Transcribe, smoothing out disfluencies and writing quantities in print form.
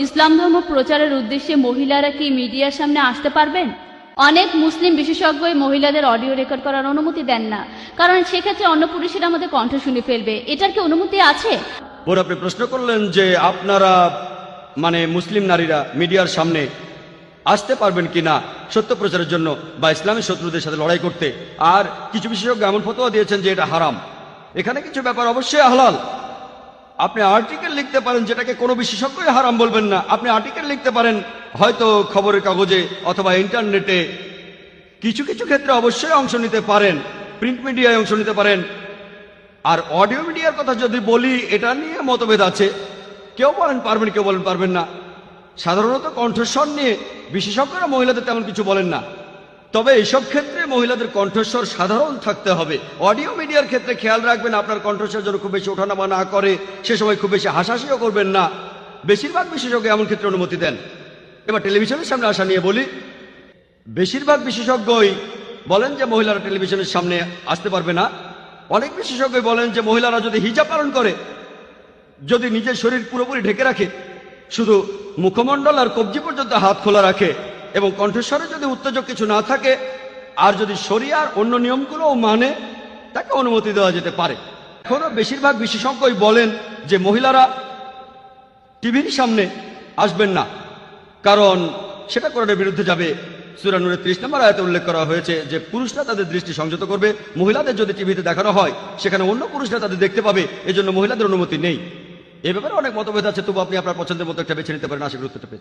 ইসলাম ধর্ম প্রচারের উদ্দেশ্যে মহিলারা কি মিডিয়ার সামনে আসতে পারবেন? অনেক মুসলিম বিশেষজ্ঞই মহিলাদের অডিও রেকর্ড করার অনুমতি দেন না, কারণ সেক্ষেত্রে অন্য পুরুষেরা আমাদের কণ্ঠ শুনে ফেলবে। এটার কি অনুমতি আছে? ওর আপনি প্রশ্ন করলেন যে আপনারা মানে মুসলিম নারীরা মিডিয়ার সামনে আসতে পারবেন কিনা সত্য প্রচারের জন্য বা ইসলামের শত্রুদের সাথে লড়াই করতে। আর কিছু বিশেষজ্ঞ এমন ফতোয়া দিয়েছেন যে এটা হারাম। এখানে কিছু ব্যাপার অবশ্যই হালাল। আপনি আর্টিকেল লিখতে পারেন, যেটাকে কোনো বিশেষজ্ঞই হারাম বলবেন না। আপনি আর্টিকেল লিখতে পারেন হয়তো খবরের কাগজে অথবা ইন্টারনেটে। কিছু কিছু ক্ষেত্রে অবশ্যই অংশ নিতে পারেন, প্রিন্ট মিডিয়ায় অংশ নিতে পারেন। আর অডিও মিডিয়ার কথা যদি বলি, এটা নিয়ে মতভেদ আছে। কেউ বলেন পারবেন, কেউ বলেন পারবেন না। সাধারণত কণ্ঠস্বর নিয়ে বিশেষজ্ঞরা মহিলাদের তেমন কিছু বলেন না, তবে এইসব ক্ষেত্রে মহিলাদের কণ্ঠস্বর সাধারণ থাকতে হবে। অডিও মিডিয়ার ক্ষেত্রে খেয়াল রাখবেন আপনার কণ্ঠস্বর যেন খুব বেশি ওঠানামা না করে, সে সময় খুব বেশি হাসাহাসিও করবেন না। বেশিরভাগ বিশেষজ্ঞ এমন ক্ষেত্রে অনুমতি দেন। এবার টেলিভিশনের সামনে আসা নিয়ে বলি, বেশিরভাগ বিশেষজ্ঞই বলেন যে মহিলারা টেলিভিশনের সামনে আসতে পারবে না। অনেক বিশেষজ্ঞই বলেন যে মহিলারা যদি হিজাব পালন করে, যদি নিজের শরীর পুরোপুরি ঢেকে রাখে, শুধু মুখমণ্ডল আর কবজি পর্যন্ত হাত খোলা রাখে, এবং কণ্ঠস্বরে যদি উত্তেজক কিছু না থাকে, আর যদি শরিয়ার অন্য নিয়মগুলোও মানে, তাকে অনুমতি দেওয়া যেতে পারে। এখনো বেশিরভাগ বিশেষজ্ঞই বলেন যে মহিলারা টিভির সামনে আসবেন না, কারণ সেটা কোরআনের বিরুদ্ধে যাবে। সূরা নূরের 30 নম্বর আয়াতে উল্লেখ করা হয়েছে যে পুরুষরা তাদের দৃষ্টি সংযত করবে। মহিলাদের যদি টিভিতে দেখানো হয়, সেখানে অন্য পুরুষরা তাদের দেখতে পাবে, এজন্য মহিলাদের অনুমতি নেই। এ ব্যাপারে অনেক মতভেদ আছে, তবু আপনি আপনার পছন্দের মতো একটা বেছে নিতে পারেন। আশা করি উত্তরটা পেয়েছেন।